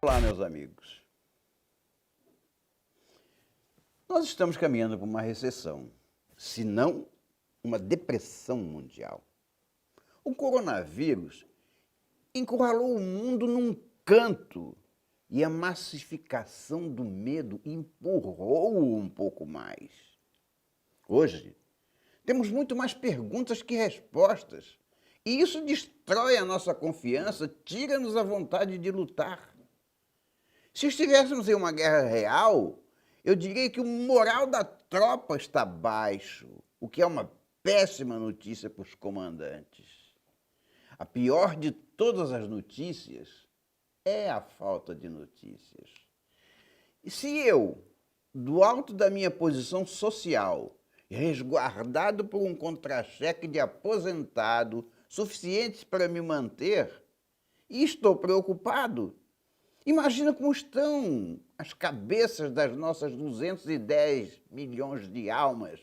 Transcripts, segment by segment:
Olá, meus amigos. Nós estamos caminhando para uma recessão, se não uma depressão mundial. O coronavírus encurralou o mundo num canto e a massificação do medo empurrou-o um pouco mais. Hoje, temos muito mais perguntas que respostas, e isso destrói a nossa confiança, tira-nos a vontade de lutar. Se estivéssemos em uma guerra real, eu diria que o moral da tropa está baixo, o que é uma péssima notícia para os comandantes. A pior de todas as notícias é a falta de notícias. E se eu, do alto da minha posição social, resguardado por um contra-cheque de aposentado suficiente para me manter, e estou preocupado, imagina como estão as cabeças das nossas 210 milhões de almas.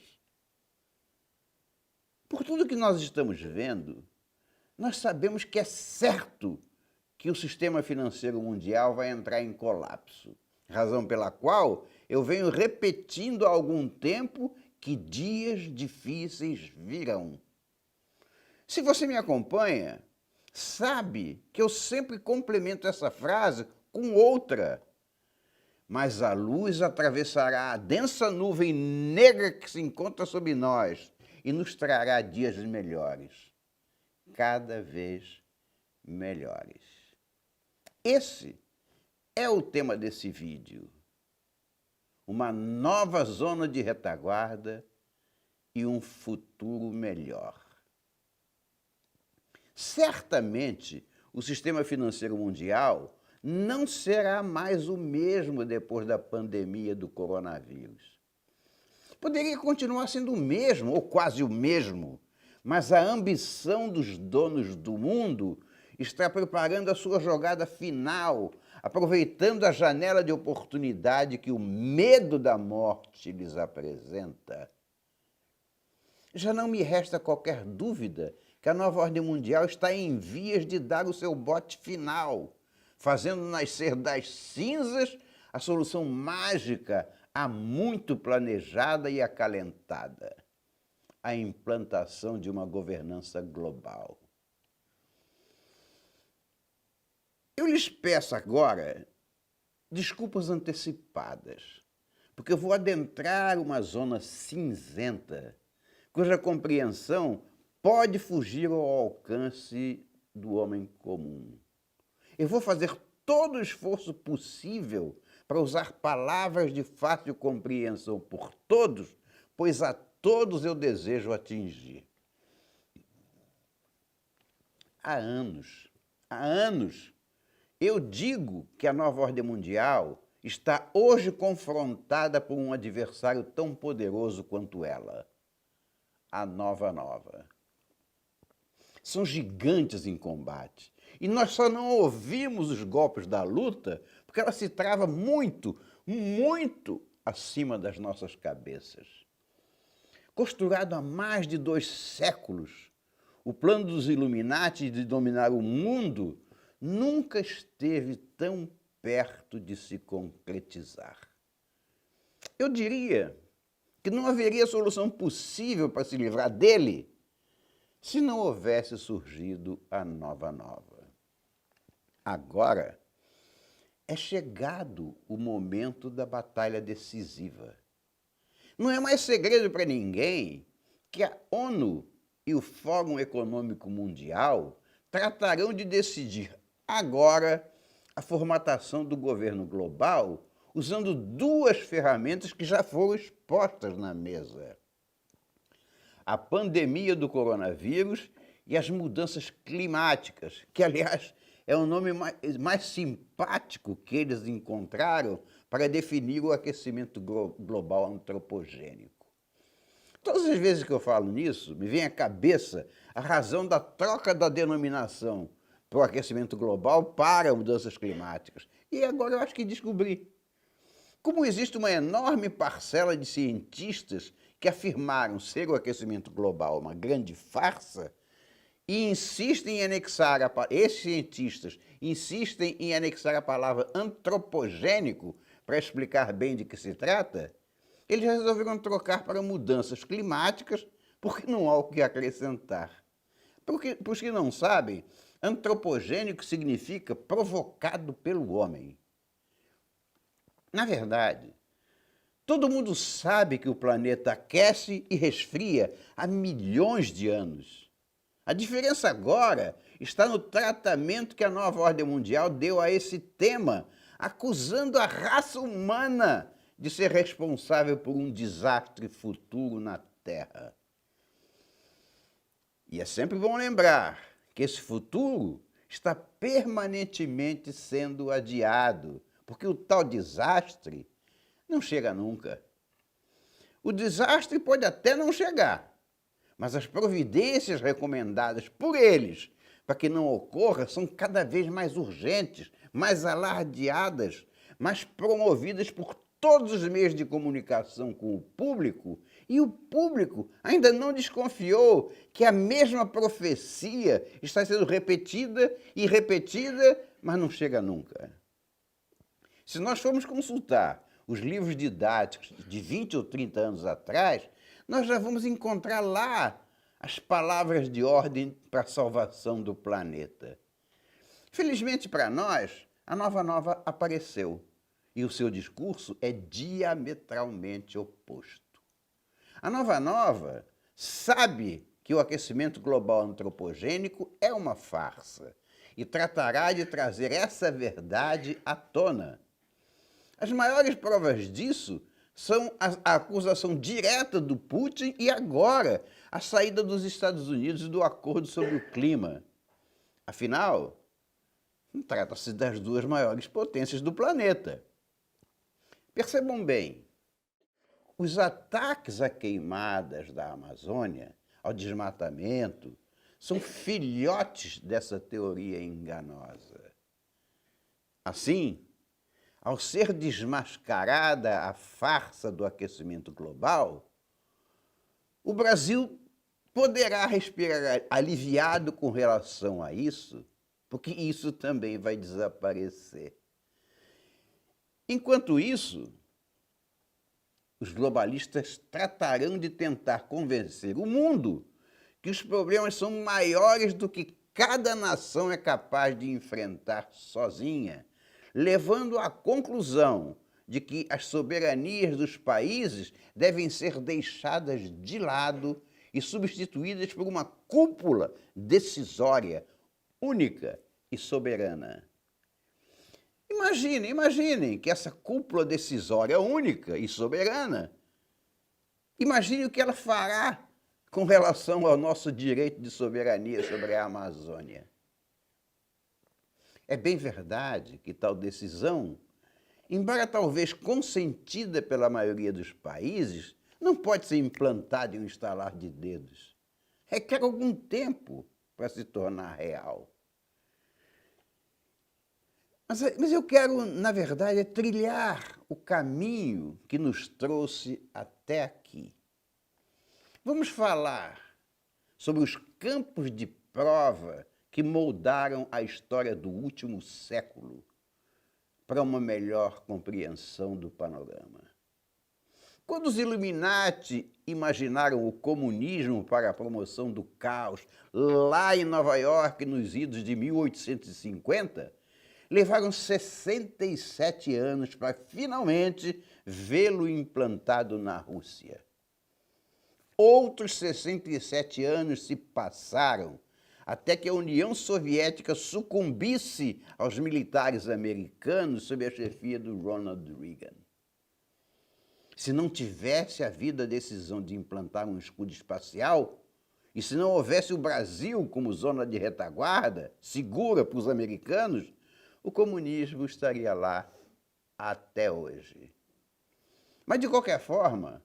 Por tudo que nós estamos vendo, nós sabemos que é certo que o sistema financeiro mundial vai entrar em colapso, razão pela qual eu venho repetindo há algum tempo que dias difíceis virão. Se você me acompanha, sabe que eu sempre complemento essa frase com outra. Mas a luz atravessará a densa nuvem negra que se encontra sob nós e nos trará dias melhores, cada vez melhores. Esse é o tema desse vídeo. Uma nova zona de retaguarda e um futuro melhor. Certamente, o sistema financeiro mundial não será mais o mesmo depois da pandemia do coronavírus. Poderia continuar sendo o mesmo, ou quase o mesmo, mas a ambição dos donos do mundo está preparando a sua jogada final, aproveitando a janela de oportunidade que o medo da morte lhes apresenta. Já não me resta qualquer dúvida que a nova ordem mundial está em vias de dar o seu bote final, fazendo nascer das cinzas a solução mágica há muito planejada e acalentada: a implantação de uma governança global. Eu lhes peço agora desculpas antecipadas, porque eu vou adentrar uma zona cinzenta, cuja compreensão pode fugir ao alcance do homem comum. Eu vou fazer todo o esforço possível para usar palavras de fácil compreensão por todos, pois a todos eu desejo atingir. Há anos, eu digo que a nova ordem mundial está hoje confrontada por um adversário tão poderoso quanto ela, a nova. São gigantes em combate. E nós só não ouvimos os golpes da luta porque ela se trava muito acima das nossas cabeças. Costurado há mais de 2 séculos, o plano dos Illuminati de dominar o mundo nunca esteve tão perto de se concretizar. Eu diria que não haveria solução possível para se livrar dele se não houvesse surgido a nova. Agora é chegado o momento da batalha decisiva. Não é mais segredo para ninguém que a ONU e o Fórum Econômico Mundial tratarão de decidir agora a formatação do governo global usando 2 ferramentas que já foram expostas na mesa: a pandemia do coronavírus e as mudanças climáticas, que, aliás, é o nome mais simpático que eles encontraram para definir o aquecimento global antropogênico. Todas as vezes que eu falo nisso, me vem à cabeça a razão da troca da denominação para o aquecimento global para mudanças climáticas. E agora eu acho que descobri. Como existe uma enorme parcela de cientistas que afirmaram ser o aquecimento global uma grande farsa, e insistem em anexar esses cientistas insistem em anexar a palavra antropogênico para explicar bem de que se trata, eles resolveram trocar para mudanças climáticas porque não há o que acrescentar. Para os que não sabem, antropogênico significa provocado pelo homem. Na verdade, todo mundo sabe que o planeta aquece e resfria há milhões de anos. A diferença agora está no tratamento que a nova ordem mundial deu a esse tema, acusando a raça humana de ser responsável por um desastre futuro na Terra. E é sempre bom lembrar que esse futuro está permanentemente sendo adiado, porque o tal desastre não chega nunca. O desastre pode até não chegar, mas as providências recomendadas por eles para que não ocorra são cada vez mais urgentes, mais alardeadas, mais promovidas por todos os meios de comunicação com o público, e o público ainda não desconfiou que a mesma profecia está sendo repetida e repetida, mas não chega nunca. Se nós formos consultar os livros didáticos de 20 ou 30 anos atrás, nós já vamos encontrar lá as palavras de ordem para a salvação do planeta. Felizmente para nós, a Nova apareceu e o seu discurso é diametralmente oposto. A Nova sabe que o aquecimento global antropogênico é uma farsa e tratará de trazer essa verdade à tona. As maiores provas disso são a acusação direta do Putin e agora a saída dos Estados Unidos do Acordo sobre o Clima. Afinal, trata-se das duas maiores potências do planeta. Percebam bem, os ataques a queimadas da Amazônia, ao desmatamento, são filhotes dessa teoria enganosa. Assim, ao ser desmascarada a farsa do aquecimento global, o Brasil poderá respirar aliviado com relação a isso, porque isso também vai desaparecer. Enquanto isso, os globalistas tratarão de tentar convencer o mundo que os problemas são maiores do que cada nação é capaz de enfrentar sozinha, levando à conclusão de que as soberanias dos países devem ser deixadas de lado e substituídas por uma cúpula decisória, única e soberana. Imaginem que essa cúpula decisória única e soberana, imagine o que ela fará com relação ao nosso direito de soberania sobre a Amazônia. É bem verdade que tal decisão, embora talvez consentida pela maioria dos países, não pode ser implantada em um estalar de dedos. Requer algum tempo para se tornar real. Mas eu quero, na verdade, trilhar o caminho que nos trouxe até aqui. Vamos falar sobre os campos de prova que moldaram a história do último século para uma melhor compreensão do panorama. Quando os Illuminati imaginaram o comunismo para a promoção do caos lá em Nova York nos idos de 1850, levaram 67 anos para finalmente vê-lo implantado na Rússia. Outros 67 anos se passaram até que a União Soviética sucumbisse aos militares americanos sob a chefia do Ronald Reagan. Se não tivesse havido a decisão de implantar um escudo espacial, e se não houvesse o Brasil como zona de retaguarda, segura para os americanos, o comunismo estaria lá até hoje. Mas, de qualquer forma,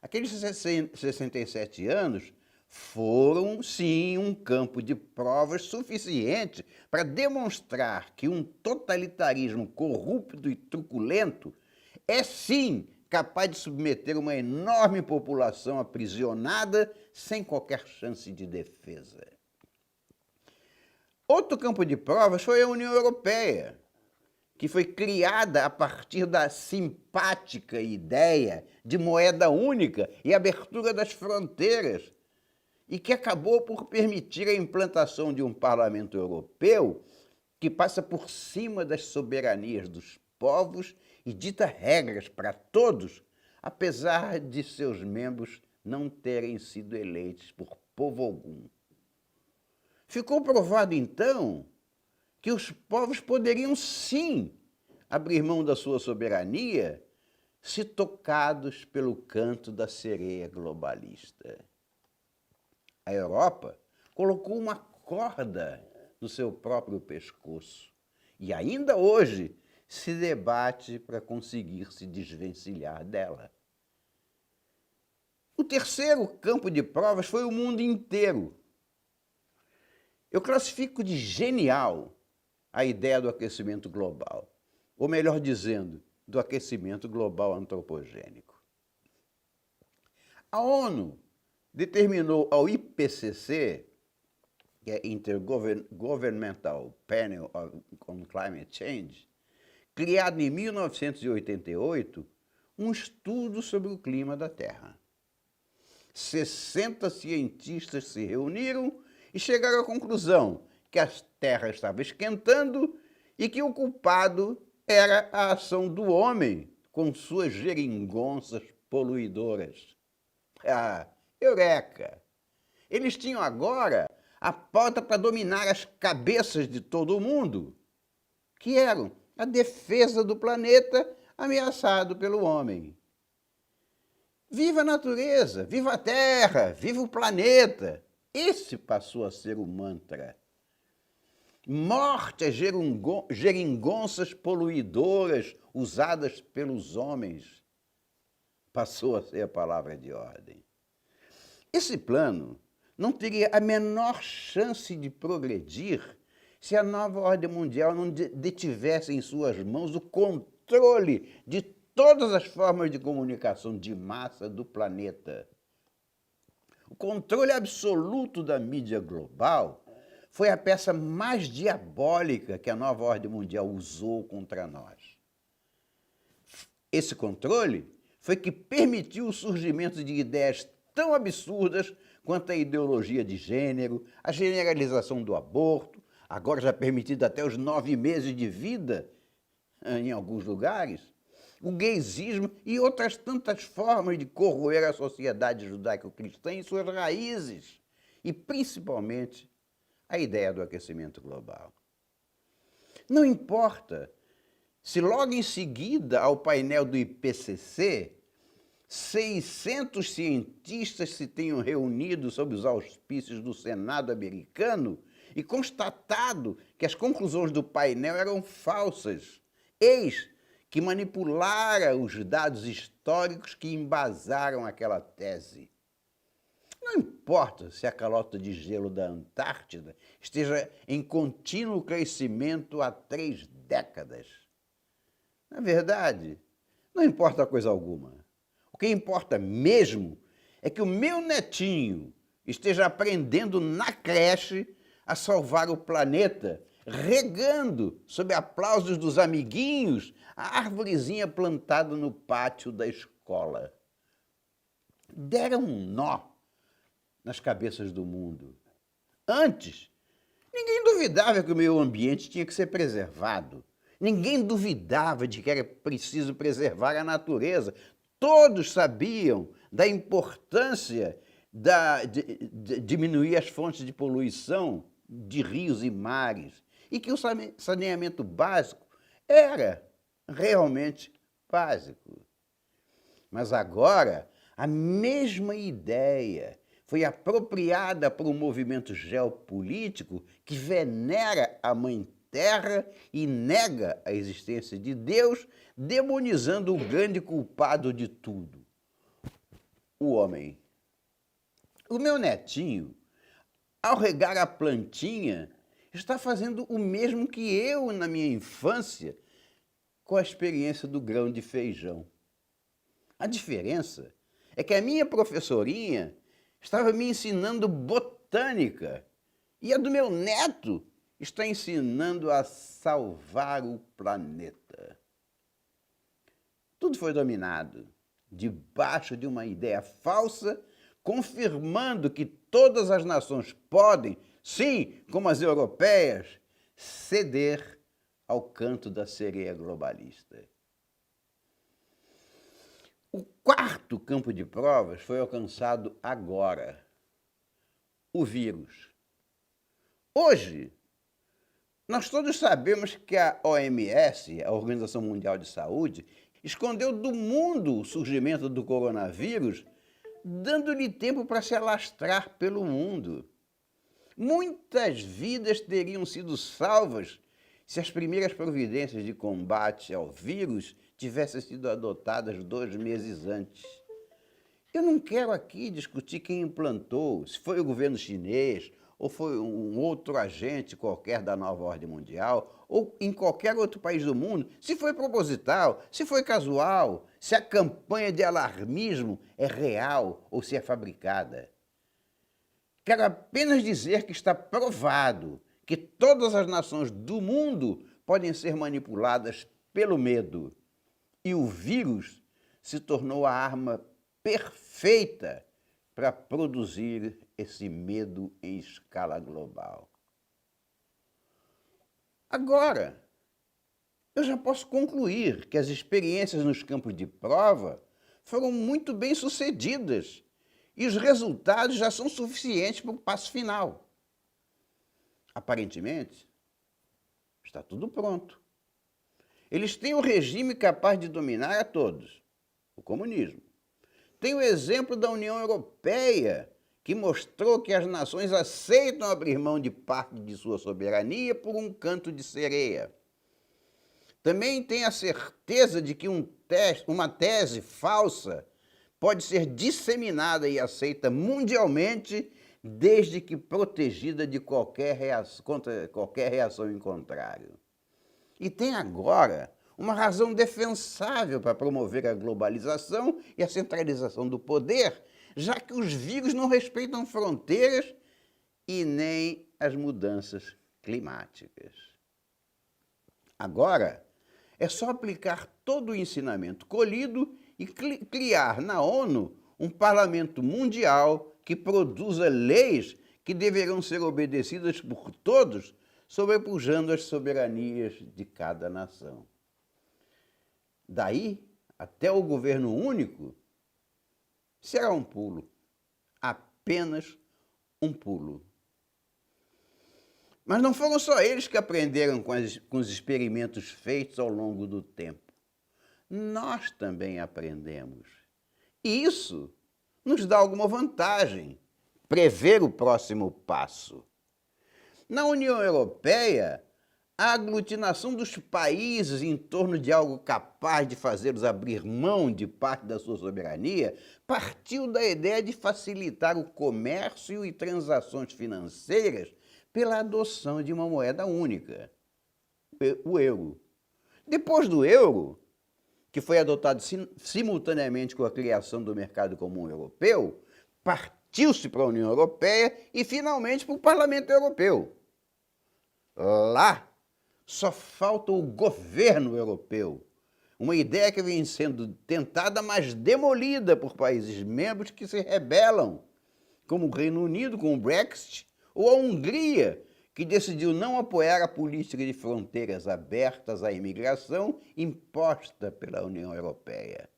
aqueles 67 anos foram, sim, um campo de provas suficiente para demonstrar que um totalitarismo corrupto e truculento é, sim, capaz de submeter uma enorme população aprisionada sem qualquer chance de defesa. Outro campo de provas foi a União Europeia, que foi criada a partir da simpática ideia de moeda única e abertura das fronteiras, e que acabou por permitir a implantação de um parlamento europeu que passa por cima das soberanias dos povos e dita regras para todos, apesar de seus membros não terem sido eleitos por povo algum. Ficou provado, então, que os povos poderiam, sim, abrir mão da sua soberania se tocados pelo canto da sereia globalista. A Europa colocou uma corda no seu próprio pescoço e ainda hoje se debate para conseguir se desvencilhar dela. O terceiro campo de provas foi o mundo inteiro. Eu classifico de genial a ideia do aquecimento global, ou melhor dizendo, do aquecimento global antropogênico. A ONU determinou ao IPCC, que é Intergovernmental Panel on Climate Change, criado em 1988, um estudo sobre o clima da Terra. 60 cientistas se reuniram e chegaram à conclusão que a Terra estava esquentando e que o culpado era a ação do homem com suas geringonças poluidoras. Ah, eureka! Eles tinham agora a pauta para dominar as cabeças de todo mundo, que eram a defesa do planeta ameaçado pelo homem. Viva a natureza, viva a Terra, viva o planeta! Esse passou a ser o mantra. Morte às geringonças poluidoras usadas pelos homens passou a ser a palavra de ordem. Esse plano não teria a menor chance de progredir se a nova ordem mundial não detivesse em suas mãos o controle de todas as formas de comunicação de massa do planeta. O controle absoluto da mídia global foi a peça mais diabólica que a nova ordem mundial usou contra nós. Esse controle foi que permitiu o surgimento de ideias tão absurdas quanto a ideologia de gênero, a generalização do aborto, agora já permitido até os 9 meses de vida em alguns lugares, o gaysismo e outras tantas formas de corroer a sociedade judaico-cristã em suas raízes, e principalmente a ideia do aquecimento global. Não importa se logo em seguida ao painel do IPCC, 600 cientistas se tenham reunido sob os auspícios do Senado americano e constatado que as conclusões do painel eram falsas. Eis que manipulara os dados históricos que embasaram aquela tese. Não importa se a calota de gelo da Antártida esteja em contínuo crescimento há 3 décadas. Na verdade, não importa coisa alguma. O que importa mesmo é que o meu netinho esteja aprendendo na creche a salvar o planeta, regando, sob aplausos dos amiguinhos, a árvorezinha plantada no pátio da escola. Deram um nó nas cabeças do mundo. Antes, ninguém duvidava que o meio ambiente tinha que ser preservado. Ninguém duvidava de que era preciso preservar a natureza. Todos sabiam da importância de diminuir as fontes de poluição de rios e mares e que o saneamento básico era realmente básico. Mas agora, a mesma ideia foi apropriada por um movimento geopolítico que venera a Mãe Terra e nega a existência de Deus, demonizando o grande culpado de tudo, o homem. O meu netinho, ao regar a plantinha, está fazendo o mesmo que eu na minha infância com a experiência do grão de feijão. A diferença é que a minha professorinha estava me ensinando botânica e a do meu neto está ensinando a salvar o planeta. Tudo foi dominado debaixo de uma ideia falsa, confirmando que todas as nações podem, sim, como as europeias, ceder ao canto da sereia globalista. O quarto campo de provas foi alcançado agora: o vírus. Hoje, nós todos sabemos que a OMS, a Organização Mundial de Saúde, escondeu do mundo o surgimento do coronavírus, dando-lhe tempo para se alastrar pelo mundo. Muitas vidas teriam sido salvas se as primeiras providências de combate ao vírus tivessem sido adotadas 2 meses antes. Eu não quero aqui discutir quem implantou, se foi o governo chinês ou foi um outro agente qualquer da nova ordem mundial, ou em qualquer outro país do mundo, se foi proposital, se foi casual, se a campanha de alarmismo é real ou se é fabricada. Quero apenas dizer que está provado que todas as nações do mundo podem ser manipuladas pelo medo. E o vírus se tornou a arma perfeita para produzir esse medo em escala global. Agora, eu já posso concluir que as experiências nos campos de prova foram muito bem sucedidas e os resultados já são suficientes para o passo final. Aparentemente, está tudo pronto. Eles têm o regime capaz de dominar a todos, o comunismo. Tem o exemplo da União Europeia, que mostrou que as nações aceitam abrir mão de parte de sua soberania por um canto de sereia. Também tem a certeza de que uma tese falsa pode ser disseminada e aceita mundialmente, desde que protegida de contra qualquer reação em contrário. E tem agora uma razão defensável para promover a globalização e a centralização do poder, já que os vírus não respeitam fronteiras e nem as mudanças climáticas. Agora, é só aplicar todo o ensinamento colhido e criar na ONU um parlamento mundial que produza leis que deverão ser obedecidas por todos, sobrepujando as soberanias de cada nação. Daí até o governo único será um pulo, apenas um pulo. Mas não foram só eles que aprenderam com os experimentos feitos ao longo do tempo. Nós também aprendemos. E isso nos dá alguma vantagem, prever o próximo passo. Na União Europeia, a aglutinação dos países em torno de algo capaz de fazê-los abrir mão de parte da sua soberania partiu da ideia de facilitar o comércio e transações financeiras pela adoção de uma moeda única, o euro. Depois do euro, que foi adotado simultaneamente com a criação do mercado comum europeu, partiu-se para a União Europeia e, finalmente, para o Parlamento Europeu. Lá, só falta o governo europeu, uma ideia que vem sendo tentada, mas demolida por países membros que se rebelam, como o Reino Unido com o Brexit, ou a Hungria, que decidiu não apoiar a política de fronteiras abertas à imigração imposta pela União Europeia.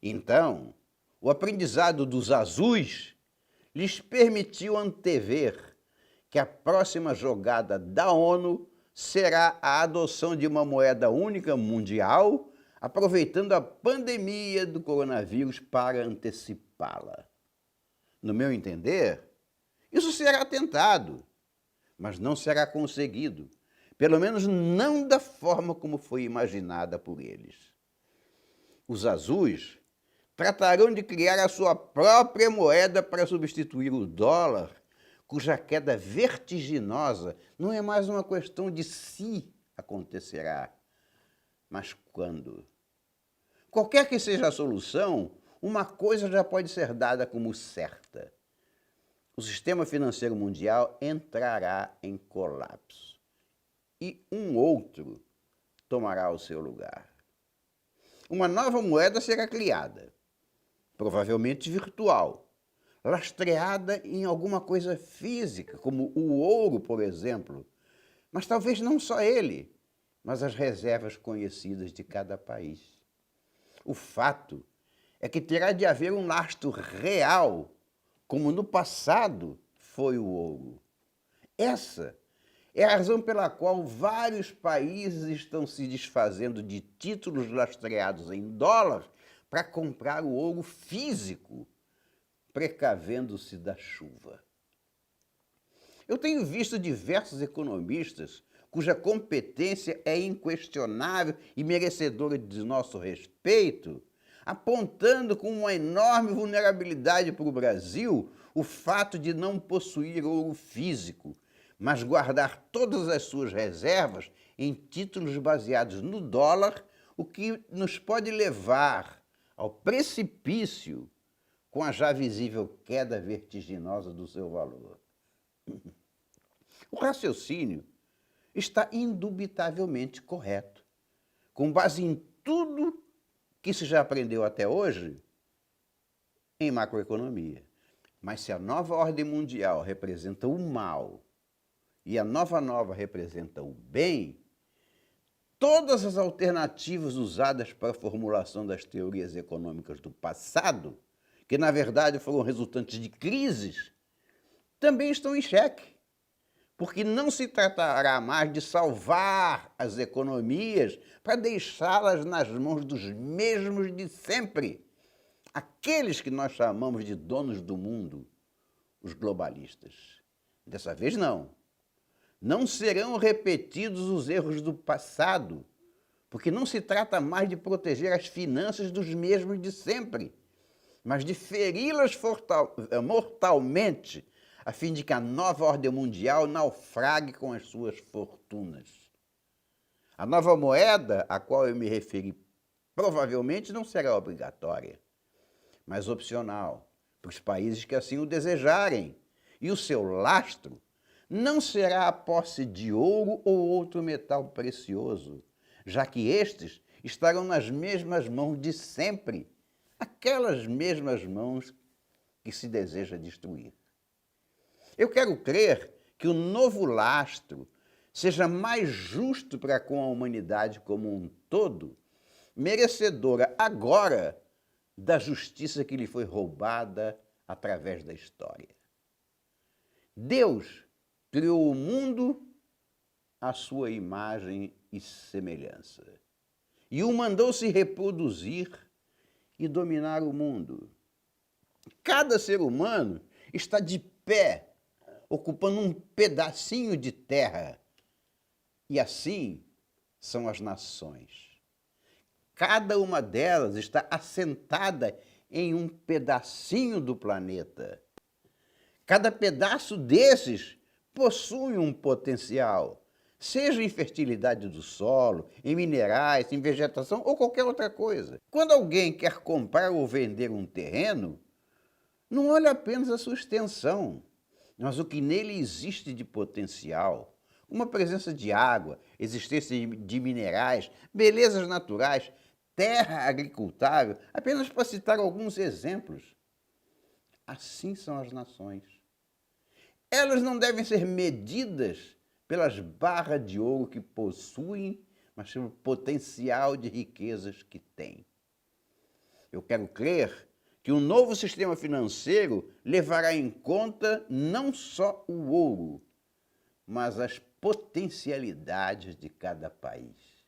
Então, o aprendizado dos azuis lhes permitiu antever que a próxima jogada da ONU será a adoção de uma moeda única mundial, aproveitando a pandemia do coronavírus para antecipá-la. No meu entender, isso será tentado, mas não será conseguido, pelo menos não da forma como foi imaginada por eles. Os azuis tratarão de criar a sua própria moeda para substituir o dólar, cuja queda vertiginosa não é mais uma questão de se acontecerá, mas quando. Qualquer que seja a solução, uma coisa já pode ser dada como certa: o sistema financeiro mundial entrará em colapso e um outro tomará o seu lugar. Uma nova moeda será criada, provavelmente virtual, lastreada em alguma coisa física, como o ouro, por exemplo, mas talvez não só ele, mas as reservas conhecidas de cada país. O fato é que terá de haver um lastro real, como no passado foi o ouro. Essa é a razão pela qual vários países estão se desfazendo de títulos lastreados em dólar para comprar o ouro físico, precavendo-se da chuva. Eu tenho visto diversos economistas cuja competência é inquestionável e merecedora de nosso respeito, apontando com uma enorme vulnerabilidade para o Brasil o fato de não possuir ouro físico, mas guardar todas as suas reservas em títulos baseados no dólar, o que nos pode levar ao precipício com a já visível queda vertiginosa do seu valor. O raciocínio está indubitavelmente correto, com base em tudo que se já aprendeu até hoje em macroeconomia. Mas se a nova ordem mundial representa o mal e a nova representa o bem, todas as alternativas usadas para a formulação das teorias econômicas do passado, que na verdade foram resultantes de crises, também estão em xeque, porque não se tratará mais de salvar as economias para deixá-las nas mãos dos mesmos de sempre, aqueles que nós chamamos de donos do mundo, os globalistas. Dessa vez não. Não serão repetidos os erros do passado, porque não se trata mais de proteger as finanças dos mesmos de sempre, mas de feri-las mortalmente, a fim de que a nova ordem mundial naufrague com as suas fortunas. A nova moeda a qual eu me referi provavelmente não será obrigatória, mas opcional, para os países que assim o desejarem, e o seu lastro não será a posse de ouro ou outro metal precioso, já que estes estarão nas mesmas mãos de sempre, aquelas mesmas mãos que se deseja destruir. Eu quero crer que o novo lastro seja mais justo para com a humanidade como um todo, merecedora agora da justiça que lhe foi roubada através da história. Deus criou o mundo à sua imagem e semelhança e o mandou se reproduzir e dominar o mundo. Cada ser humano está de pé, ocupando um pedacinho de terra. E assim são as nações. Cada uma delas está assentada em um pedacinho do planeta. Cada pedaço desses possui um potencial, seja em fertilidade do solo, em minerais, em vegetação ou qualquer outra coisa. Quando alguém quer comprar ou vender um terreno, não olha apenas a sua extensão, mas o que nele existe de potencial, uma presença de água, existência de minerais, belezas naturais, terra agricultável, apenas para citar alguns exemplos. Assim são as nações. Elas não devem ser medidas pelas barras de ouro que possuem, mas pelo potencial de riquezas que têm. Eu quero crer que o novo sistema financeiro levará em conta não só o ouro, mas as potencialidades de cada país.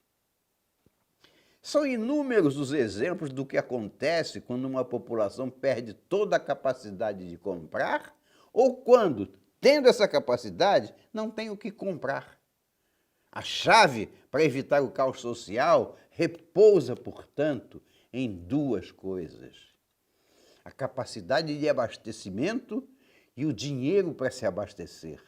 São inúmeros os exemplos do que acontece quando uma população perde toda a capacidade de comprar ou quando, tendo essa capacidade, não tem o que comprar. A chave para evitar o caos social repousa, portanto, em duas coisas: a capacidade de abastecimento e o dinheiro para se abastecer.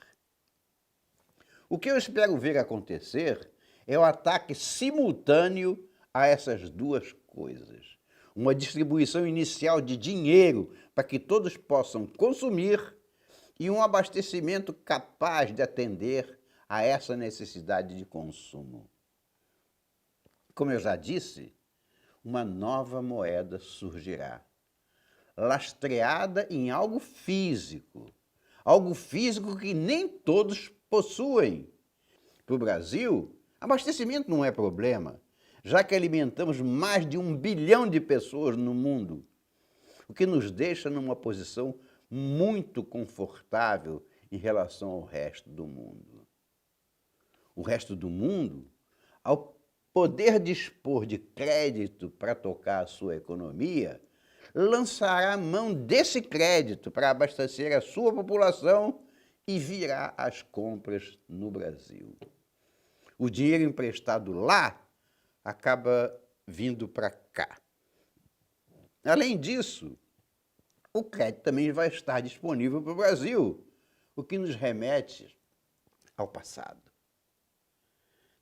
O que eu espero ver acontecer é o ataque simultâneo a essas duas coisas. Uma distribuição inicial de dinheiro para que todos possam consumir e um abastecimento capaz de atender a essa necessidade de consumo. Como eu já disse, uma nova moeda surgirá, lastreada em algo físico que nem todos possuem. Para o Brasil, abastecimento não é problema, já que alimentamos mais de 1 bilhão de pessoas no mundo, o que nos deixa numa posição muito confortável em relação ao resto do mundo. O resto do mundo, ao poder dispor de crédito para tocar a sua economia, lançará mão desse crédito para abastecer a sua população e virá as compras no Brasil. O dinheiro emprestado lá acaba vindo para cá. Além disso, o crédito também vai estar disponível para o Brasil, o que nos remete ao passado.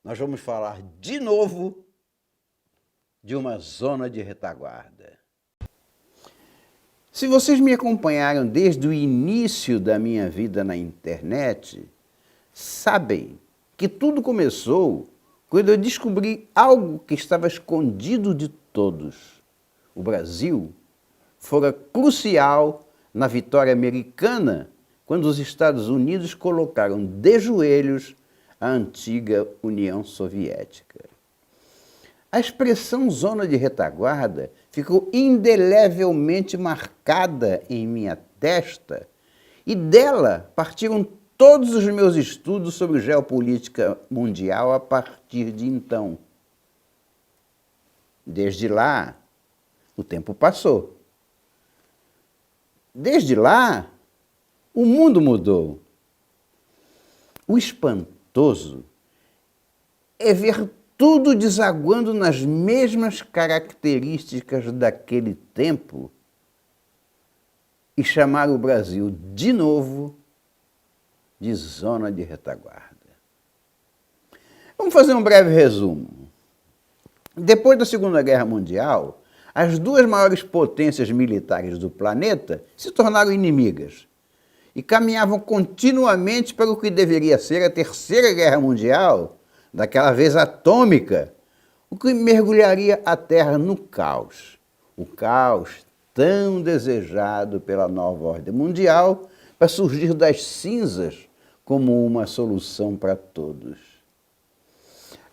Nós vamos falar de novo de uma zona de retaguarda. Se vocês me acompanharam desde o início da minha vida na internet, sabem que tudo começou quando eu descobri algo que estava escondido de todos. O Brasil fora crucial na vitória americana quando os Estados Unidos colocaram de joelhos a antiga União Soviética. A expressão zona de retaguarda ficou indelevelmente marcada em minha testa e dela partiram todos os meus estudos sobre geopolítica mundial a partir de então. Desde lá, o tempo passou. Desde lá, o mundo mudou. O espantoso é ver tudo desaguando nas mesmas características daquele tempo e chamar o Brasil de novo de zona de retaguarda. Vamos fazer um breve resumo. Depois da Segunda Guerra Mundial, as duas maiores potências militares do planeta se tornaram inimigas e caminhavam continuamente para o que deveria ser a Terceira Guerra Mundial, daquela vez atômica, o que mergulharia a Terra no caos. O caos tão desejado pela nova ordem mundial para surgir das cinzas como uma solução para todos.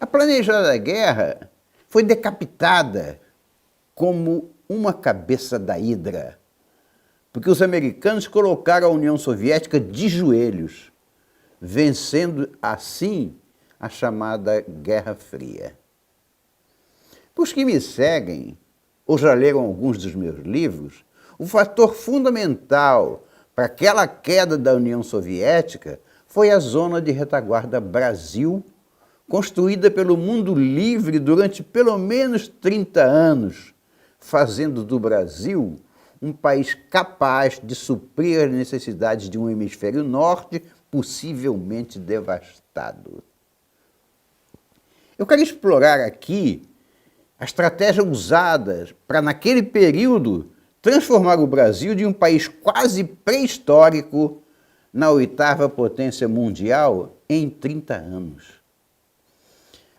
A planejada guerra foi decapitada como uma cabeça da hidra, porque os americanos colocaram a União Soviética de joelhos, vencendo assim a chamada Guerra Fria. Para os que me seguem, ou já leram alguns dos meus livros, o fator fundamental para aquela queda da União Soviética foi a zona de retaguarda Brasil, construída pelo mundo livre durante pelo menos 30 anos, fazendo do Brasil um país capaz de suprir as necessidades de um hemisfério norte possivelmente devastado. Eu quero explorar aqui a estratégia usada para, naquele período, transformar o Brasil de um país quase pré-histórico na 8ª potência mundial em 30 anos.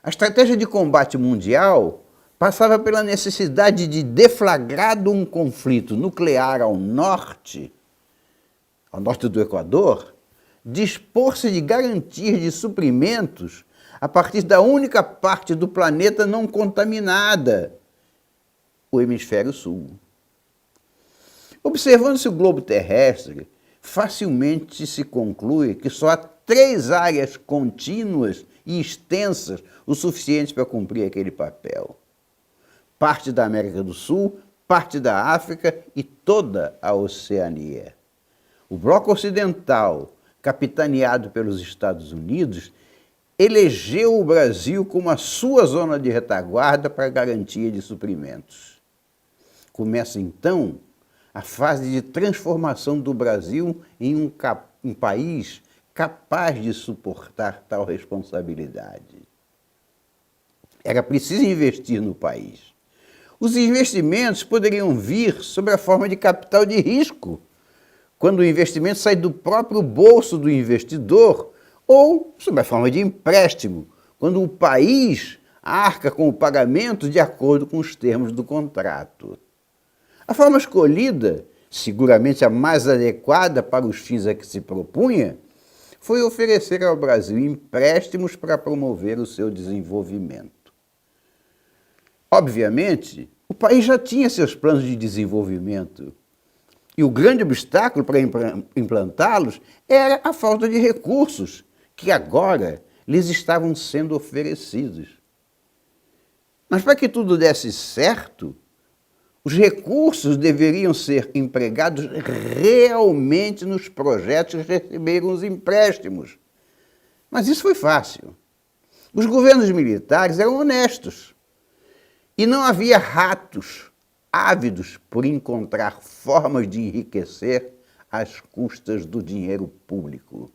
A estratégia de combate mundial passava pela necessidade de, deflagrado um conflito nuclear ao norte do Equador, dispor-se de garantias de suprimentos a partir da única parte do planeta não contaminada, o hemisfério sul. Observando-se o globo terrestre, facilmente se conclui que só há 3 áreas contínuas e extensas o suficiente para cumprir aquele papel. Parte da América do Sul, parte da África e toda a Oceania. O bloco ocidental, capitaneado pelos Estados Unidos, elegeu o Brasil como a sua zona de retaguarda para garantia de suprimentos. Começa então a fase de transformação do Brasil em um país capaz de suportar tal responsabilidade. Era preciso investir no país. Os investimentos poderiam vir sob a forma de capital de risco, quando o investimento sai do próprio bolso do investidor, ou sob a forma de empréstimo, quando o país arca com o pagamento de acordo com os termos do contrato. A forma escolhida, seguramente a mais adequada para os fins a que se propunha, foi oferecer ao Brasil empréstimos para promover o seu desenvolvimento. Obviamente, o país já tinha seus planos de desenvolvimento, e o grande obstáculo para implantá-los era a falta de recursos, que agora lhes estavam sendo oferecidos. Mas para que tudo desse certo, os recursos deveriam ser empregados realmente nos projetos que receberam os empréstimos. Mas isso foi fácil. Os governos militares eram honestos. E não havia ratos ávidos por encontrar formas de enriquecer às custas do dinheiro público.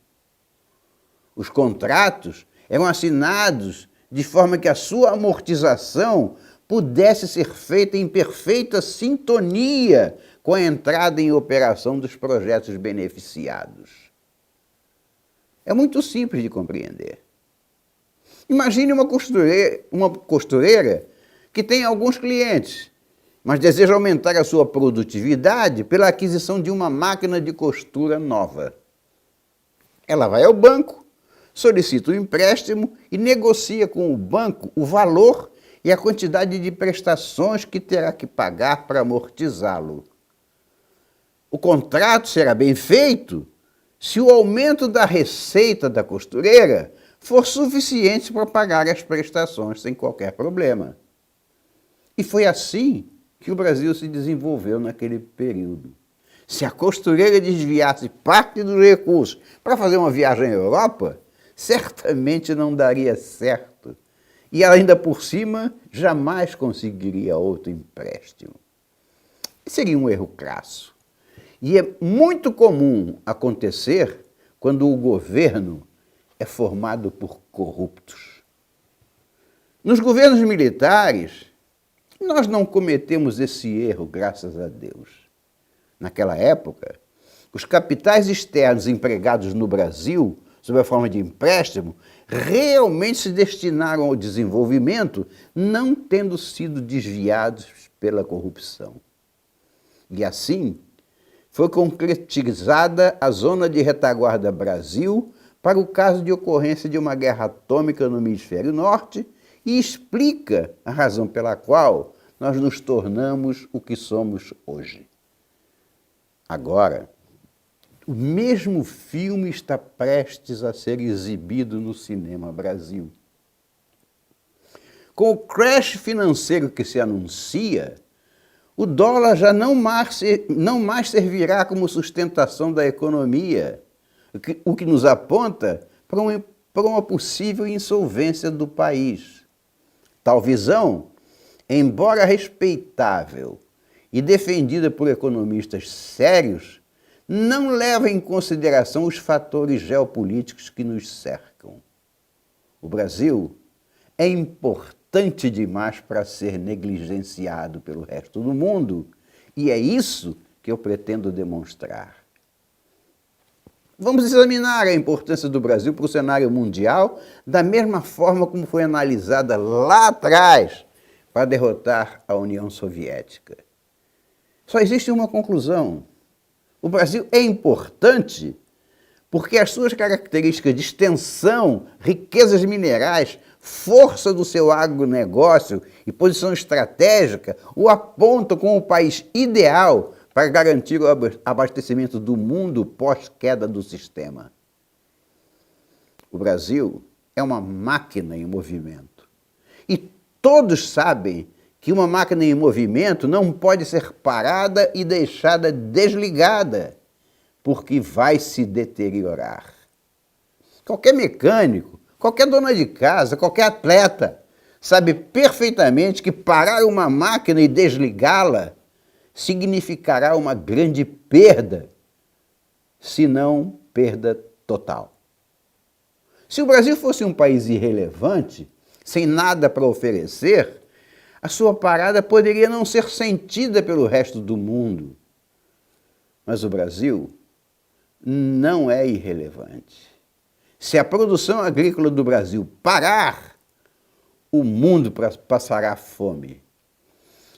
Os contratos eram assinados de forma que a sua amortização pudesse ser feita em perfeita sintonia com a entrada em operação dos projetos beneficiados. É muito simples de compreender. Imagine uma costureira que tem alguns clientes, mas deseja aumentar a sua produtividade pela aquisição de uma máquina de costura nova. Ela vai ao banco, solicita um empréstimo e negocia com o banco o valor e a quantidade de prestações que terá que pagar para amortizá-lo. O contrato será bem feito se o aumento da receita da costureira for suficiente para pagar as prestações sem qualquer problema. E foi assim que o Brasil se desenvolveu naquele período. Se a costureira desviasse parte dos recursos para fazer uma viagem à Europa, certamente não daria certo. E ela, ainda por cima, jamais conseguiria outro empréstimo. Seria um erro crasso. E é muito comum acontecer quando o governo é formado por corruptos. Nos governos militares, nós não cometemos esse erro, graças a Deus. Naquela época, os capitais externos empregados no Brasil, sob a forma de empréstimo, realmente se destinaram ao desenvolvimento, não tendo sido desviados pela corrupção. E assim, foi concretizada a Zona de Retaguarda Brasil para o caso de ocorrência de uma guerra atômica no Hemisfério Norte e explica a razão pela qual nós nos tornamos o que somos hoje. Agora, o mesmo filme está prestes a ser exibido no cinema Brasil. Com o crash financeiro que se anuncia, o dólar já não mais servirá como sustentação da economia, o que nos aponta para uma possível insolvência do país. Tal visão, embora respeitável e defendida por economistas sérios, não leva em consideração os fatores geopolíticos que nos cercam. O Brasil é importante demais para ser negligenciado pelo resto do mundo, e é isso que eu pretendo demonstrar. Vamos examinar a importância do Brasil para o cenário mundial da mesma forma como foi analisada lá atrás para derrotar a União Soviética. Só existe uma conclusão. O Brasil é importante porque as suas características de extensão, riquezas minerais, força do seu agronegócio e posição estratégica o apontam como o país ideal para garantir o abastecimento do mundo pós-queda do sistema. O Brasil é uma máquina em movimento. E todos sabem que uma máquina em movimento não pode ser parada e deixada desligada, porque vai se deteriorar. Qualquer mecânico, qualquer dona de casa, qualquer atleta sabe perfeitamente que parar uma máquina e desligá-la significará uma grande perda, se não perda total. Se o Brasil fosse um país irrelevante, sem nada para oferecer, a sua parada poderia não ser sentida pelo resto do mundo. Mas o Brasil não é irrelevante. Se a produção agrícola do Brasil parar, o mundo passará fome.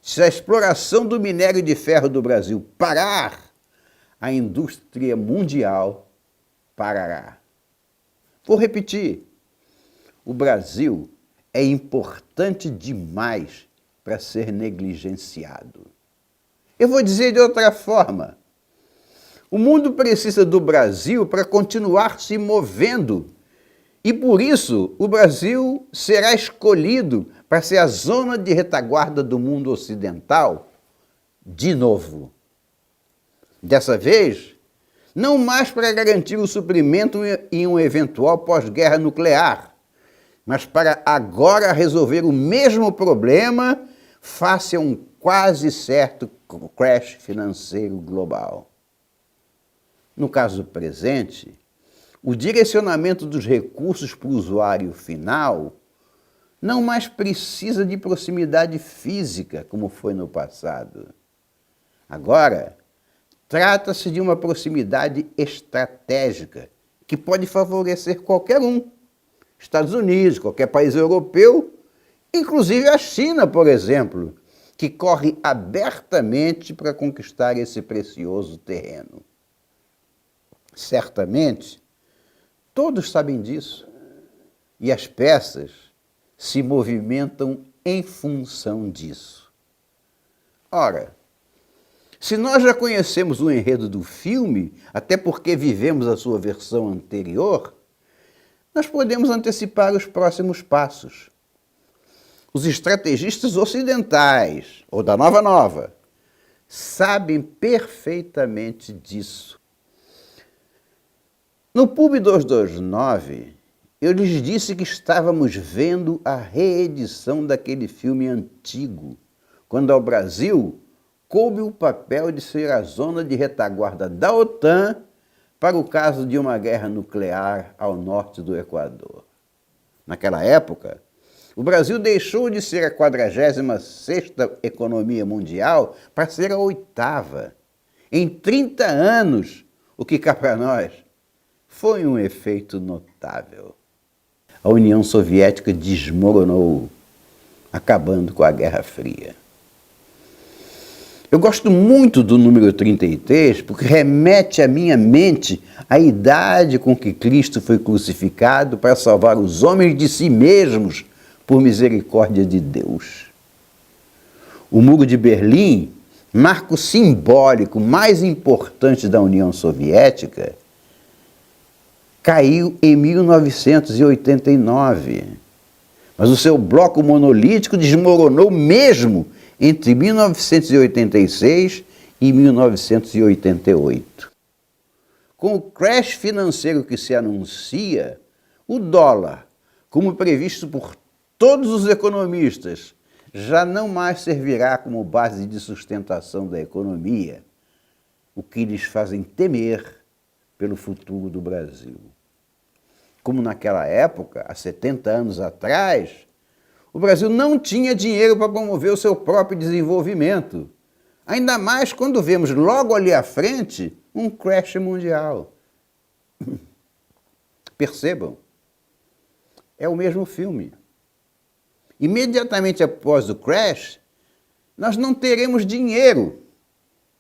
Se a exploração do minério de ferro do Brasil parar, a indústria mundial parará. Vou repetir. O Brasil é importante demais para ser negligenciado. Eu vou dizer de outra forma. O mundo precisa do Brasil para continuar se movendo. E por isso o Brasil será escolhido para ser a zona de retaguarda do mundo ocidental de novo. Dessa vez, não mais para garantir o suprimento em um eventual pós-guerra nuclear, mas para agora resolver o mesmo problema face a um quase certo crash financeiro global. No caso presente, o direcionamento dos recursos para o usuário final não mais precisa de proximidade física, como foi no passado. Agora, trata-se de uma proximidade estratégica que pode favorecer qualquer um. Estados Unidos, qualquer país europeu, inclusive a China, por exemplo, que corre abertamente para conquistar esse precioso terreno. Certamente, todos sabem disso, e as peças se movimentam em função disso. Ora, se nós já conhecemos o enredo do filme, até porque vivemos a sua versão anterior, nós podemos antecipar os próximos passos. Os estrategistas ocidentais, ou da Nova, sabem perfeitamente disso. No Pub 229, eu lhes disse que estávamos vendo a reedição daquele filme antigo, quando ao Brasil coube o papel de ser a zona de retaguarda da OTAN para o caso de uma guerra nuclear ao norte do Equador. Naquela época, o Brasil deixou de ser a 46ª economia mundial para ser a 8ª. Em 30 anos, o que cá para nós foi um efeito notável. A União Soviética desmoronou, acabando com a Guerra Fria. Eu gosto muito do número 33 porque remete à minha mente à idade com que Cristo foi crucificado para salvar os homens de si mesmos por misericórdia de Deus. O Muro de Berlim, marco simbólico mais importante da União Soviética, caiu em 1989, mas o seu bloco monolítico desmoronou mesmo entre 1986 e 1988. Com o crash financeiro que se anuncia, o dólar, como previsto por todos os economistas, já não mais servirá como base de sustentação da economia, o que lhes fazem temer pelo futuro do Brasil. Como naquela época, há 70 anos atrás, o Brasil não tinha dinheiro para promover o seu próprio desenvolvimento. Ainda mais quando vemos logo ali à frente um crash mundial. Percebam, é o mesmo filme. Imediatamente após o crash, nós não teremos dinheiro,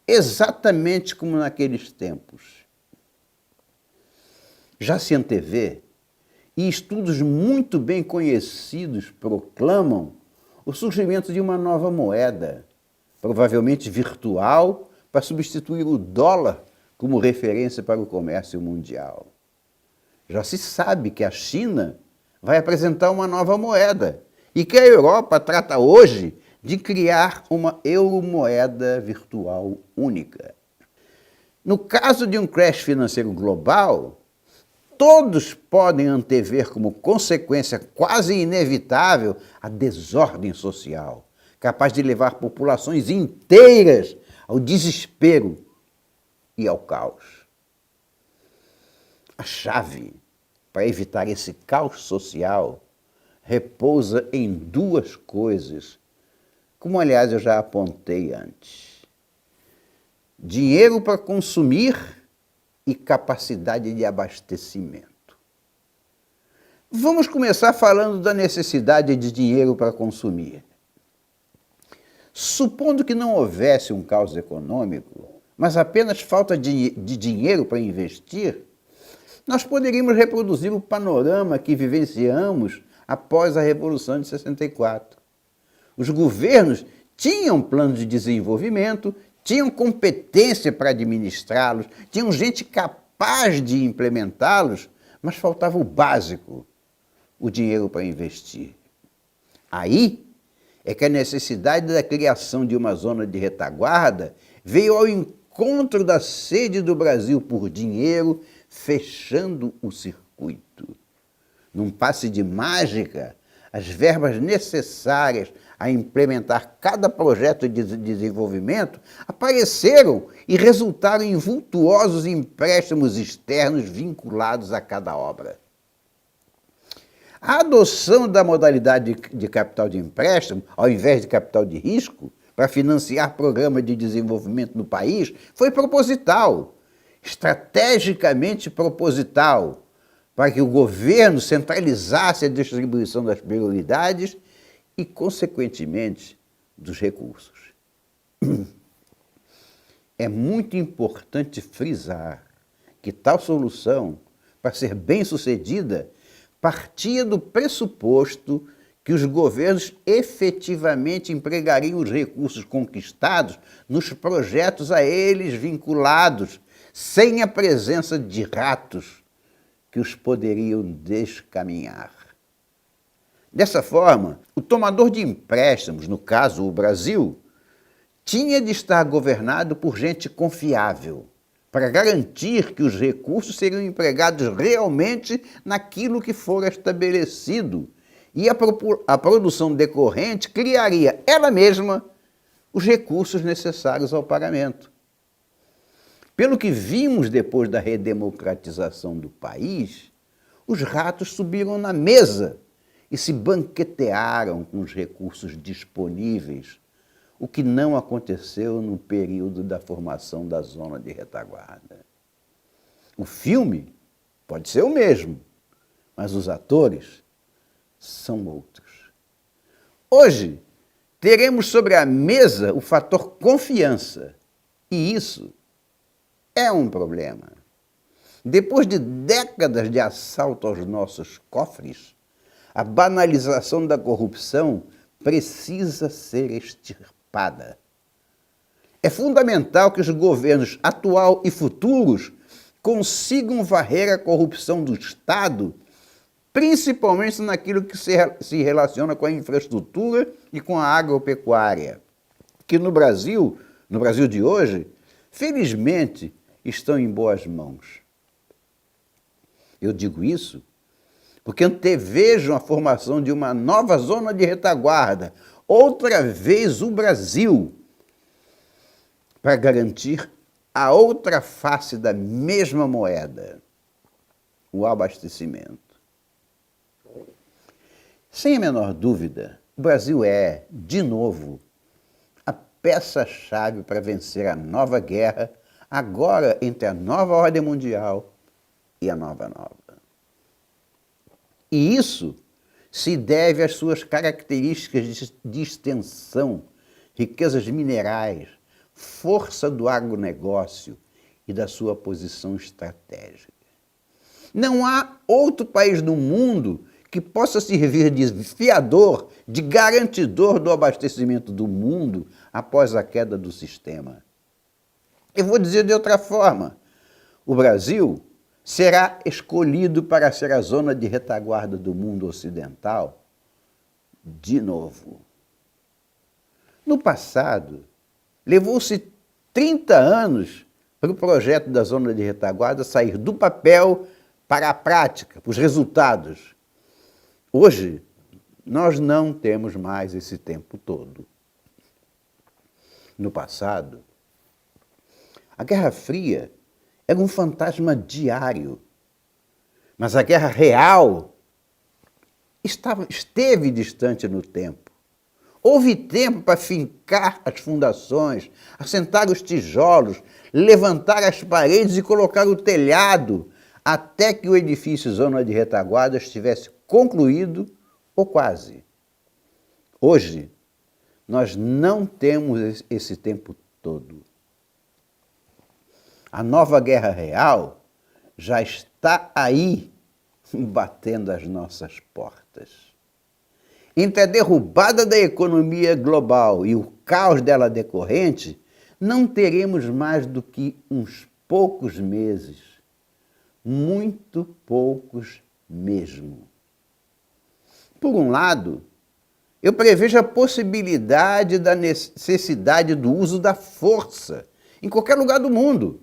exatamente como naqueles tempos. Já se antevê, e estudos muito bem conhecidos proclamam o surgimento de uma nova moeda, provavelmente virtual, para substituir o dólar como referência para o comércio mundial. Já se sabe que a China vai apresentar uma nova moeda e que a Europa trata hoje de criar uma euromoeda virtual única. No caso de um crash financeiro global, todos podem antever como consequência quase inevitável a desordem social, capaz de levar populações inteiras ao desespero e ao caos. A chave para evitar esse caos social repousa em duas coisas, como aliás eu já apontei antes: dinheiro para consumir e capacidade de abastecimento. Vamos começar falando da necessidade de dinheiro para consumir. Supondo que não houvesse um caos econômico, mas apenas falta de dinheiro para investir, nós poderíamos reproduzir o panorama que vivenciamos após a Revolução de 64. Os governos tinham planos de desenvolvimento, tinham competência para administrá-los, tinham gente capaz de implementá-los, mas faltava o básico, o dinheiro para investir. Aí é que a necessidade da criação de uma zona de retaguarda veio ao encontro da sede do Brasil por dinheiro, fechando o circuito. Num passe de mágica, as verbas necessárias a implementar cada projeto de desenvolvimento apareceram e resultaram em vultuosos empréstimos externos vinculados a cada obra. A adoção da modalidade de capital de empréstimo, ao invés de capital de risco, para financiar programas de desenvolvimento no país, foi proposital, estrategicamente proposital, para que o governo centralizasse a distribuição das prioridades e, consequentemente, dos recursos. É muito importante frisar que tal solução, para ser bem-sucedida, partia do pressuposto que os governos efetivamente empregariam os recursos conquistados nos projetos a eles vinculados, sem a presença de ratos que os poderiam descaminhar. Dessa forma, o tomador de empréstimos, no caso o Brasil, tinha de estar governado por gente confiável, para garantir que os recursos seriam empregados realmente naquilo que for estabelecido, e a produção decorrente criaria ela mesma os recursos necessários ao pagamento. Pelo que vimos depois da redemocratização do país, os ratos subiram na mesa e se banquetearam com os recursos disponíveis, o que não aconteceu no período da formação da zona de retaguarda. O filme pode ser o mesmo, mas os atores são outros. Hoje, teremos sobre a mesa o fator confiança, e isso é um problema. Depois de décadas de assalto aos nossos cofres, a banalização da corrupção precisa ser extirpada. É fundamental que os governos atual e futuros consigam varrer a corrupção do Estado, principalmente naquilo que se relaciona com a infraestrutura e com a agropecuária, que no Brasil de hoje, felizmente, estão em boas mãos. Eu digo isso porque antevejo a formação de uma nova zona de retaguarda, outra vez o Brasil, para garantir a outra face da mesma moeda, o abastecimento. Sem a menor dúvida, o Brasil é, de novo, a peça-chave para vencer a nova guerra, agora entre a nova ordem mundial e a nova. E isso se deve às suas características de extensão, riquezas minerais, força do agronegócio e da sua posição estratégica. Não há outro país no mundo que possa servir de fiador, de garantidor do abastecimento do mundo após a queda do sistema. Eu vou dizer de outra forma, o Brasil será escolhido para ser a zona de retaguarda do mundo ocidental de novo. No passado, levou-se 30 anos para o projeto da zona de retaguarda sair do papel para a prática, para os resultados. Hoje, nós não temos mais esse tempo todo. No passado, a Guerra Fria era um fantasma diário, mas a guerra real esteve distante no tempo. houve tempo para fincar as fundações, assentar os tijolos, levantar as paredes e colocar o telhado, até que o edifício Zona de Retaguarda estivesse concluído ou quase. Hoje, nós não temos esse tempo todo. A nova guerra real já está aí, batendo às nossas portas. Entre a derrubada da economia global e o caos dela decorrente, não teremos mais do que uns poucos meses. Muito poucos mesmo. Por um lado, eu prevejo a possibilidade da necessidade do uso da força em qualquer lugar do mundo,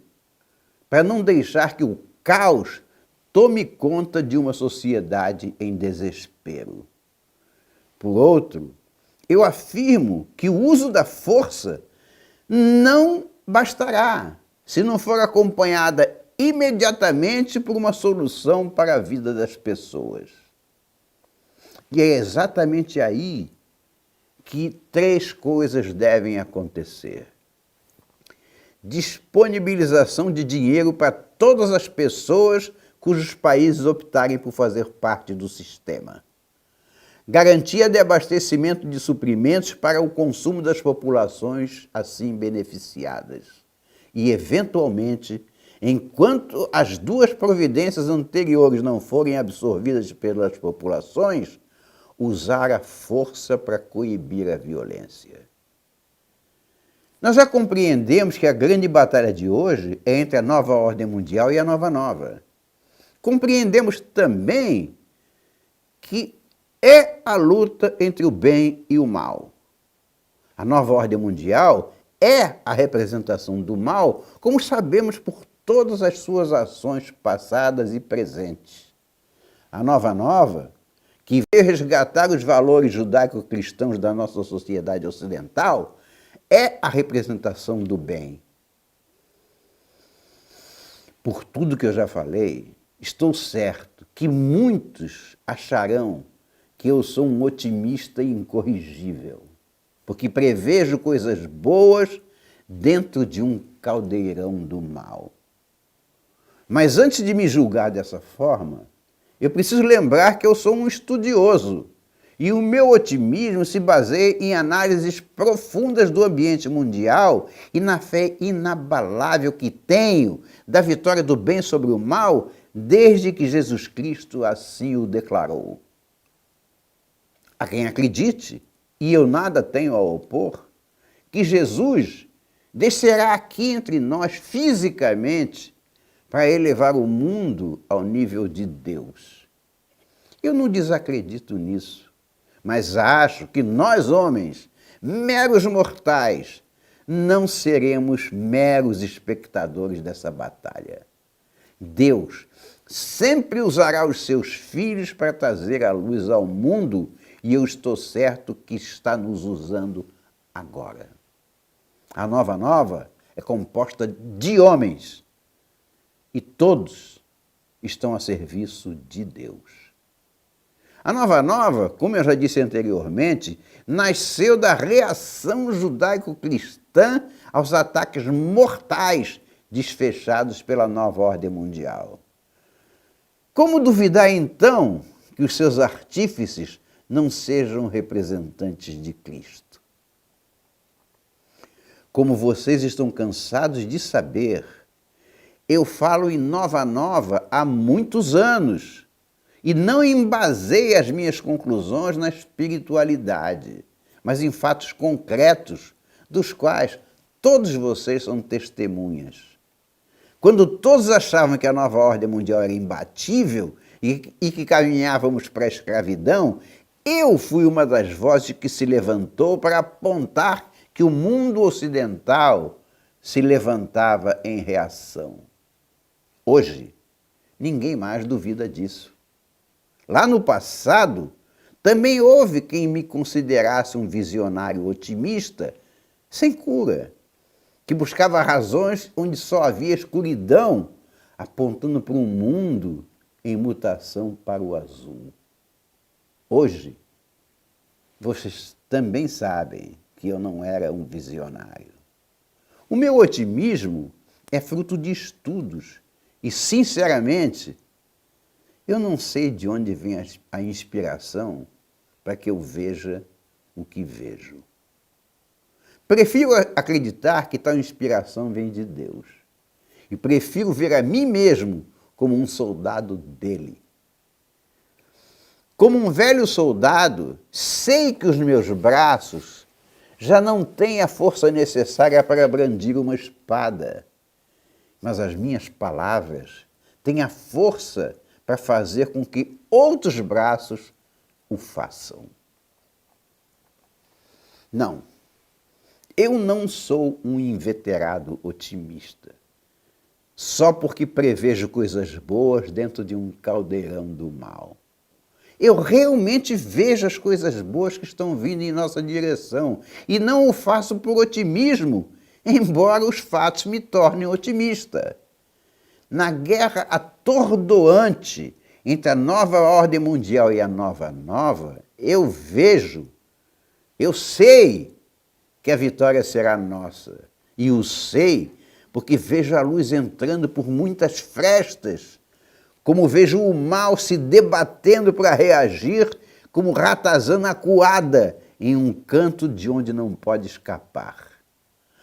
para não deixar que o caos tome conta de uma sociedade em desespero. Por outro, eu afirmo que o uso da força não bastará se não for acompanhada imediatamente por uma solução para a vida das pessoas. E é exatamente aí que três coisas devem acontecer. Disponibilização de dinheiro para todas as pessoas cujos países optarem por fazer parte do sistema. Garantia de abastecimento de suprimentos para o consumo das populações assim beneficiadas. E, eventualmente, enquanto as duas providências anteriores não forem absorvidas pelas populações, usar a força para coibir a violência. Nós já compreendemos que a grande batalha de hoje é entre a nova ordem mundial e a nova nova. Compreendemos também que é a luta entre o bem e o mal. A nova ordem mundial é a representação do mal, como sabemos por todas as suas ações passadas e presentes. A nova nova, que veio resgatar os valores judaico-cristãos da nossa sociedade ocidental, é a representação do bem. Por tudo que eu já falei, estou certo que muitos acharão que eu sou um otimista incorrigível, porque prevejo coisas boas dentro de um caldeirão do mal. Mas antes de me julgar dessa forma, eu preciso lembrar que eu sou um estudioso e o meu otimismo se baseia em análises profundas do ambiente mundial e na fé inabalável que tenho da vitória do bem sobre o mal desde que Jesus Cristo assim o declarou. A quem acredite, e eu nada tenho a opor, que Jesus descerá aqui entre nós fisicamente para elevar o mundo ao nível de Deus. Eu não desacredito nisso, mas acho que nós homens, meros mortais, não seremos meros espectadores dessa batalha. Deus sempre usará os seus filhos para trazer a luz ao mundo e eu estou certo que está nos usando agora. A nova nova é composta de homens e todos estão a serviço de Deus. A nova nova, como eu já disse anteriormente, nasceu da reação judaico-cristã aos ataques mortais desfechados pela nova ordem mundial. Como duvidar então que os seus artífices não sejam representantes de Cristo? Como vocês estão cansados de saber, eu falo em nova nova há muitos anos e não embasei as minhas conclusões na espiritualidade, mas em fatos concretos, dos quais todos vocês são testemunhas. Quando todos achavam que a nova ordem mundial era imbatível e que caminhávamos para a escravidão, eu fui uma das vozes que se levantou para apontar que o mundo ocidental se levantava em reação. Hoje, ninguém mais duvida disso. Lá no passado, também houve quem me considerasse um visionário otimista, sem cura, que buscava razões onde só havia escuridão, apontando para um mundo em mutação para o azul. Hoje, vocês também sabem que eu não era um visionário. O meu otimismo é fruto de estudos e, sinceramente, eu não sei de onde vem a inspiração para que eu veja o que vejo. Prefiro acreditar que tal inspiração vem de Deus. E prefiro ver a mim mesmo como um soldado dele. Como um velho soldado, sei que os meus braços já não têm a força necessária para brandir uma espada, mas as minhas palavras têm a força para fazer com que outros braços o façam. Não, eu não sou um inveterado otimista, só porque prevejo coisas boas dentro de um caldeirão do mal. Eu realmente vejo as coisas boas que estão vindo em nossa direção e não o faço por otimismo, embora os fatos me tornem otimista. Na guerra atordoante entre a nova ordem mundial e a nova, eu sei que a vitória será nossa. E o sei porque vejo a luz entrando por muitas frestas, como vejo o mal se debatendo para reagir, como ratazana acuada em um canto de onde não pode escapar.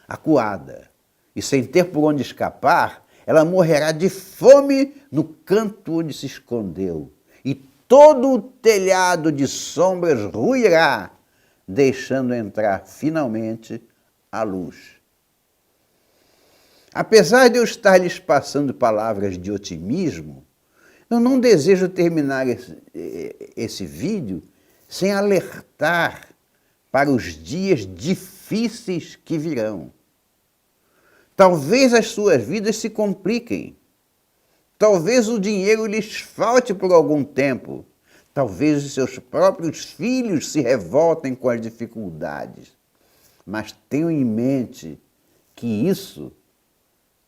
Acuada, e sem ter por onde escapar, ela morrerá de fome no canto onde se escondeu, e todo o telhado de sombras ruirá, deixando entrar finalmente a luz. Apesar de eu estar lhes passando palavras de otimismo, eu não desejo terminar esse vídeo sem alertar para os dias difíceis que virão. Talvez as suas vidas se compliquem. Talvez o dinheiro lhes falte por algum tempo. Talvez os seus próprios filhos se revoltem com as dificuldades. Mas tenham em mente que isso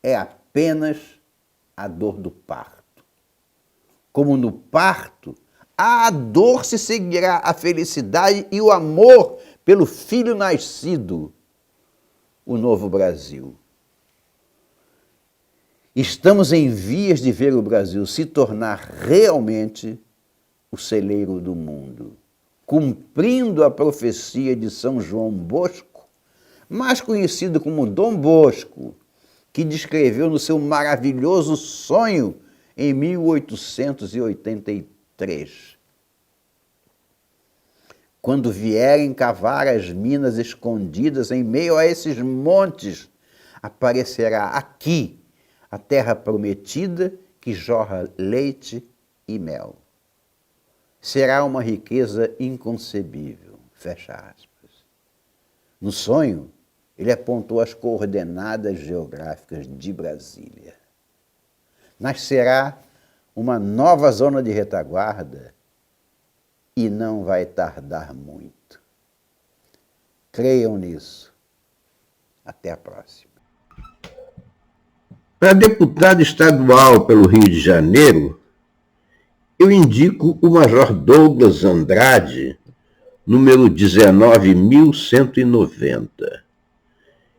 é apenas a dor do parto. Como no parto, à dor se seguirá a felicidade e o amor pelo filho nascido, o novo Brasil. Estamos em vias de ver o Brasil se tornar realmente o celeiro do mundo, cumprindo a profecia de São João Bosco, mais conhecido como Dom Bosco, que descreveu no seu maravilhoso sonho em 1883. Quando vierem cavar as minas escondidas em meio a esses montes, aparecerá aqui a terra prometida que jorra leite e mel. Será uma riqueza inconcebível. Fecha aspas. No sonho, ele apontou as coordenadas geográficas de Brasília. Nascerá uma nova zona de retaguarda e não vai tardar muito. Creiam nisso. Até a próxima. Para deputado estadual pelo Rio de Janeiro, eu indico o Major Douglas Andrade, número 19.190.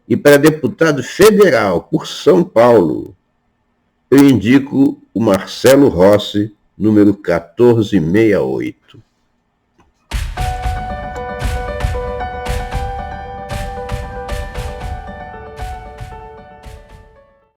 E para deputado federal por São Paulo, eu indico o Marcelo Rossi, número 1468.